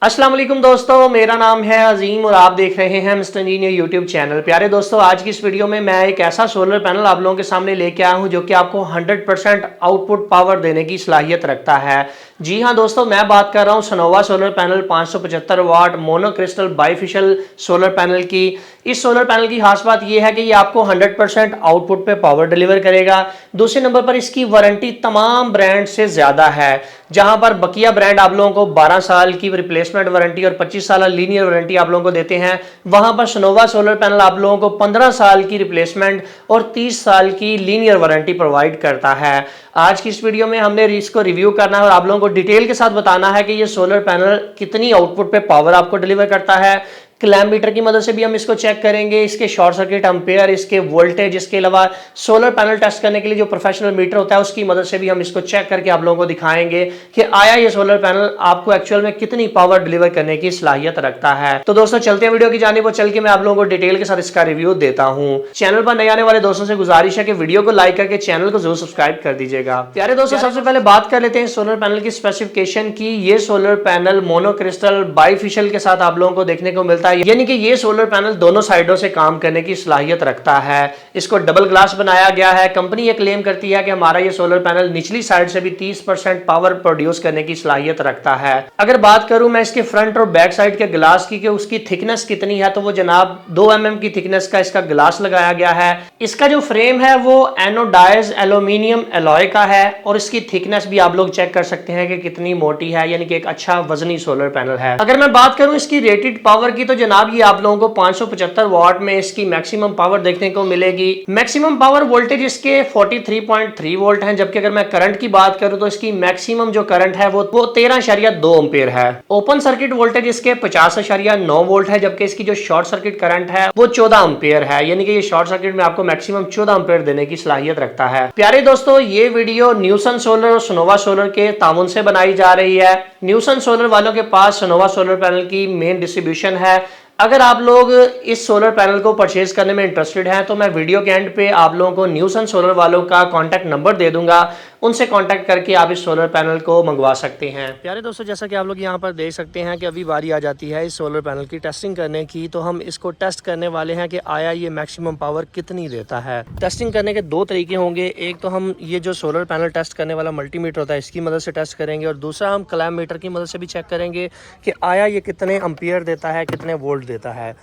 अस्सलाम वालेकुम दोस्तों, मेरा नाम है अजीम और आप देख रहे हैं मिस्टर इंजीनियर यूट्यूब चैनल। प्यारे दोस्तों, आज की इस वीडियो में मैं एक ऐसा सोलर पैनल आप लोगों के सामने लेके आया हूं जो कि आपको 100% आउटपुट पावर देने की सलाहियत रखता है। जी हां दोस्तों, मैं बात कर रहा हूं सनोवा सोलर पैनल 575 वाट मोनोक्रिस्टल बाइफिशियल सोलर पैनल की। इस सोलर पैनल की खास बात यह है कि ये आपको 100% आउटपुट पे पावर डिलीवर करेगा। दूसरे नंबर पर इसकी वारंटी तमाम ब्रांड से ज्यादा है। जहां पर बकिया ब्रांड आप लोगों को 12 साल की रिप्लेसमेंट वारंटी और 25 साल लीनियर वारंटी आप लोगों को देते हैं, वहां पर सनोवा सोलर पैनल आप लोगों को 15 साल की रिप्लेसमेंट और 30 साल की लीनियर वारंटी प्रोवाइड करता है। आज की इस वीडियो में हमने इसको रिव्यू करना है और आप लोगों को डिटेल के साथ बताना है कि ये सोलर पैनल कितनी आउटपुट पे पावर आपको डिलीवर करता है। क्लैम्प मीटर की मदद से भी हम इसको चेक करेंगे, इसके शॉर्ट सर्किट एम्पेयर, इसके वोल्टेज, इसके अलावा सोलर पैनल टेस्ट करने के लिए जो प्रोफेशनल मीटर होता है उसकी मदद से भी हम इसको चेक करके आप लोगों को दिखाएंगे कि आया ये सोलर पैनल आपको एक्चुअल में कितनी पावर डिलीवर करने की सलाहियत रखता है। तो दोस्तों चलते हैं वीडियो की जानिब और चल के मैं आप लोगों को डिटेल के साथ इसका रिव्यू देता हूँ। चैनल पर नए आने वाले दोस्तों से गुजारिश है कि वीडियो को लाइक करके चैनल को जरूर सब्सक्राइब कर दीजिएगा। प्यारे दोस्तों, सबसे पहले बात कर लेते हैं सोलर पैनल की स्पेसिफिकेशन की। ये सोलर पैनल मोनोक्रिस्टल बाइफिशियल के साथ आप लोगों को देखने को मिलता है, यानी कि ये सोलर पैनल दोनों साइडों से काम करने की सलाहियत रखता है। इसको डबल ग्लास बनाया गया है। कंपनी ये क्लेम करती है कि हमारा ये सोलर पैनल निचली साइड से भी 30% पावर प्रोड्यूस करने की सलाहियत रखता है। अगर बात करूं मैं इसके फ्रंट और बैक साइड के ग्लास की कि उसकी थिकनेस कितनी है, तो वो जनाब 2 mm की थिकनेस का इसका ग्लास लगाया गया है। इसका जो फ्रेम है वो एनोडाइज एल्यूमिनियम एलॉय का है और इसकी थिकनेस भी आप लोग चेक कर सकते हैं कि कितनी मोटी है, यानी कि एक अच्छा वजनी सोलर पैनल है। अगर मैं बात करूं इसकी रेटेड पावर की, तो जनाब ये आप लोगों को 575 वाट में इसकी मैक्सिमम पावर देखने को मिलेगी। मैक्सिमम पावर वोल्टेज इसके 43.3 वोल्ट हैं, जबकि अगर मैं करंट की बात करूं तो इसकी मैक्सिमम जो करंट है वो 13.2 एम्पीयर है। ओपन सर्किट वोल्टेज इसके 50.9 वोल्ट है, जबकि इसकी जो शॉर्ट सर्किट करंट है वो 14 एम्पीयर है, यानी कि ये शॉर्ट सर्किट में आपको मैक्सिमम 14 एम्पीयर देने की सलाहियत रखता है। प्यारे दोस्तों, ये वीडियो न्यूसन सोलर और सनोवा सोलर के तामुन से बनाई जा रही है। न्यूसन सोलर वालों के पास सनोवा सोलर पैनल की मेन डिस्ट्रीब्यूशन है। अगर आप लोग इस सोलर पैनल को परचेज करने में इंटरेस्टेड हैं तो मैं वीडियो के एंड पे आप लोगों को न्यूसन सोलर वालों का कांटेक्ट नंबर दे दूंगा, उनसे कांटेक्ट करके आप इस सोलर पैनल को मंगवा सकते हैं। प्यारे दोस्तों, जैसा कि आप लोग यहां पर देख सकते हैं कि अभी बारी आ जाती है इस सोलर पैनल की टेस्टिंग करने की, तो हम इसको टेस्ट करने वाले हैं कि आया ये मैक्सिमम पावर कितनी देता है। टेस्टिंग करने के 2 तरीके होंगे। एक तो हम ये जो सोलर पैनल टेस्ट करने वाला मल्टीमीटर होता है इसकी मदद से टेस्ट करेंगे, और दूसरा हम क्लैम्प मीटर की मदद से भी चेक करेंगे कि आया ये कितने एम्पीयर देता है, कितने वोल्ट देता है।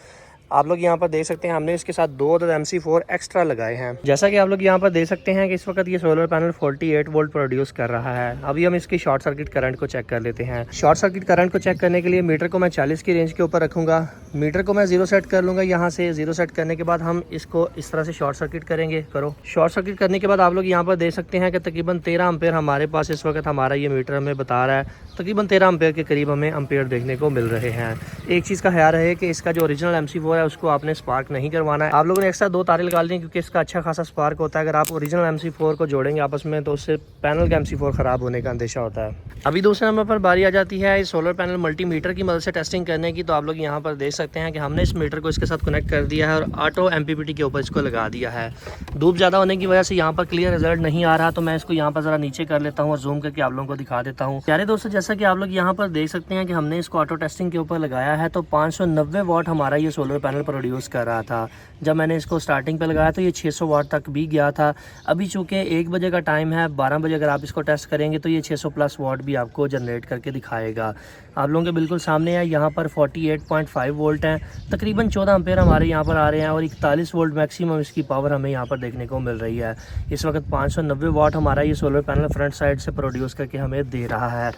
आप लोग यहाँ पर देख सकते हैं हमने इसके साथ 2 MC4 एक्स्ट्रा लगाए हैं। जैसा कि आप लोग यहाँ पर देख सकते हैं कि इस वक्त ये सोलर पैनल 48 वोल्ट प्रोड्यूस कर रहा है। अभी हम इसकी शॉर्ट सर्किट करंट को चेक कर लेते हैं। शॉर्ट सर्किट करंट को चेक करने के लिए मीटर को मैं 40 की रेंज के ऊपर रखूंगा। मीटर को मैं 0 सेट कर लूंगा। यहाँ से 0 सेट करने के बाद हम इसको इस तरह से शॉर्ट सर्किट करेंगे। शॉर्ट सर्किट करने के बाद आप लोग यहाँ पर देख सकते हैं कि तकरीबन 13 एम्पेयर हमारे पास इस वक्त हमारा ये मीटर हमें बता रहा है। तकरीबन 13 एम्पेयर के करीब हमें एम्पेयर देखने को मिल रहे हैं। एक चीज़ का ख्याल रहे कि इसका जो ओरिजिनल MC4 है उसको आपने स्पार्क नहीं करवाना है। आप लोगों ने एक्स्ट्रा 2 तारे लगा ली क्योंकि इसका अच्छा खासा स्पार्क होता है। अगर आप ओरिजिनल MC4 को जोड़ेंगे आपस में तो उससे पैनल का MC4 खराब होने का अंदेशा होता है। अभी दूसरे नंबर पर बारी आ जाती है इस सोलर पैनल मल्टीमीटर की मदद से टेस्टिंग करने की। तो आप लोग यहाँ पर देख सकते हैं कि हमने इस मीटर को इसके साथ कनेक्ट कर दिया है और ऑटो MPPT के ऊपर इसको लगा दिया है। धूप ज़्यादा होने की वजह से यहाँ पर क्लियर रिजल्ट नहीं आ रहा, तो मैं इसको यहाँ पर ज़रा नीचे कर लेता हूँ और जूम करके आप लोगों को दिखा देता हूँ। प्यारे दोस्तों, जैसा कि आप लोग यहाँ पर देख सकते हैं कि हमने इसको ऑटो टेस्टिंग के ऊपर लगाया है, तो 590 वाट हमारा ये सोलर पैनल प्रोड्यूस कर रहा था। जब मैंने इसको स्टार्टिंग पे लगाया तो ये 600 वाट तक भी गया था। अभी चूँकि 1 बजे का टाइम है, 12 बजे अगर आप इसको टेस्ट करेंगे तो ये 600 प्लस वाट भी आपको जनरेट करके दिखाएगा। आप लोगों के बिल्कुल सामने है, यहाँ पर 48.5 वोल्ट हैं, तकरीबन 14 एम्पेयर हमारे यहाँ पर आ रहे हैं और 41 वोल्ट मैक्सिमम इसकी पावर हमें यहाँ पर देखने को मिल रही है। इस वक्त 590 वाट हमारा ये सोलर पैनल फ्रंट साइड से प्रोड्यूस करके हमें दे रहा है।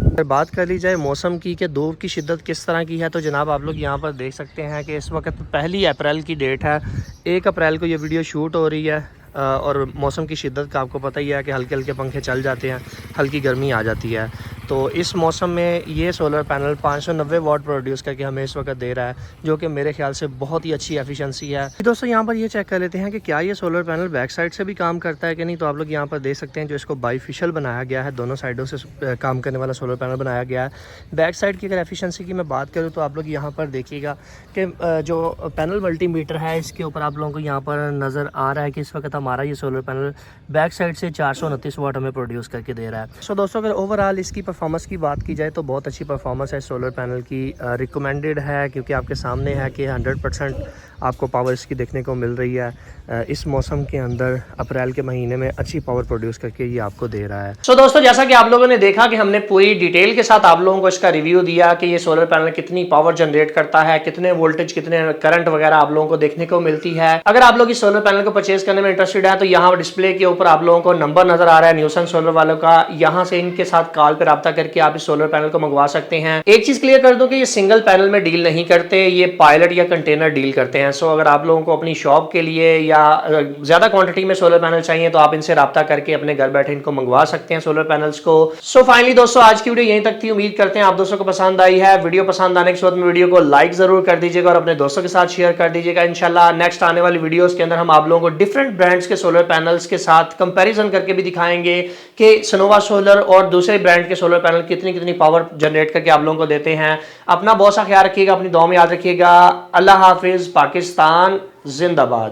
अगर बात कर ली जाए मौसम की कि धूप की शिद्दत किस तरह की है, तो जनाब आप लोग यहाँ पर देख सकते हैं कि इस वक्त 1 अप्रैल की डेट है। 1 अप्रैल को ये वीडियो शूट हो रही है और मौसम की शिद्दत का आपको पता ही है कि हल्के हल्के पंखे चल जाते हैं, हल्की गर्मी आ जाती है। तो इस मौसम में ये सोलर पैनल 590 वाट प्रोड्यूस करके हमें इस वक्त दे रहा है, जो कि मेरे ख्याल से बहुत ही अच्छी एफिशिएंसी है। दोस्तों, यहाँ पर ये चेक कर लेते हैं कि क्या ये सोलर पैनल बैक साइड से भी काम करता है कि नहीं। तो आप लोग यहाँ पर देख सकते हैं जो इसको बाइफिशियल बनाया गया है, दोनों साइडों से काम करने वाला सोलर पैनल बनाया गया है। बैक साइड की अगर एफिशिएंसी की मैं बात करूँ तो आप लोग यहाँ पर देखिएगा कि जो पैनल मल्टीमीटर है इसके ऊपर आप लोगों को यहाँ पर नज़र आ रहा है कि इस वक्त हमारा ये सोलर पैनल बैक साइड से 429 वाट हमें प्रोड्यूस करके दे रहा है। सो दोस्तों, अगर ओवरऑल इसकी परफॉर्मेंस की बात की जाए तो बहुत अच्छी परफॉर्मेंस है सोलर पैनल की, रिकमेंडेड है क्योंकि आपके सामने है कि 100% आपको पावर इसकी देखने को मिल रही है। इस मौसम के अंदर अप्रैल के महीने में अच्छी पावर प्रोड्यूस करके ये आपको दे रहा है। सो दोस्तों, जैसा कि आप लोगों ने देखा कि हमने पूरी डिटेल के साथ आप लोगों को इसका रिव्यू दिया कि ये सोलर पैनल कितनी पावर जनरेट करता है, कितने वोल्टेज, कितने करंट वगैरह आप लोगों को देखने को मिलती है। अगर आप लोग इस सोलर पैनल को परचेज करने में इंटरेस्टेड है तो यहाँ डिस्प्ले के ऊपर आप लोगों को नंबर नजर आ रहा है न्यूसन सोलर वालों का, यहाँ से इनके साथ कॉल पर रब्ता करके आप इस सोलर पैनल को मंगवा सकते हैं। एक चीज क्लियर कर दूं कि ये सिंगल पैनल में डील नहीं करते, ये पायलट या कंटेनर डील करते हैं। सो अगर आप लोगों को अपनी शॉप के लिए या ज्यादा क्वांटिटी में सोलर पैनल चाहिए तो आप इनसे रब्ता करके अपने घर बैठे इनको मंगवा सकते हैं सोलर पैनल्स को। सो फाइनली दोस्तों, आज की वीडियो यहीं तक थी। उम्मीद करते हैं आप दोस्तों को पसंद आई है। वीडियो पसंद आने के बाद में वीडियो को लाइक जरूर कर दीजिएगा और अपने दोस्तों के साथ शेयर कर दीजिएगा। इंशाल्लाह नेक्स्ट आने वाली वीडियोस के अंदर हम आप लोगों को डिफरेंट ब्रांड्स के सोलर पैनल्स के साथ कंपैरिजन करके भी दिखाएंगे कि सनोवा सोलर और दूसरे ब्रांड के सोलर पैनल कितनी कितनी पावर जनरेट करके आप लोगों को देते हैं। अपना बहुत सा ख्याल रखिएगा, अपनी दुआ में याद रखिएगा। अल्लाह हाफिज। पाकिस्तान जिंदाबाद।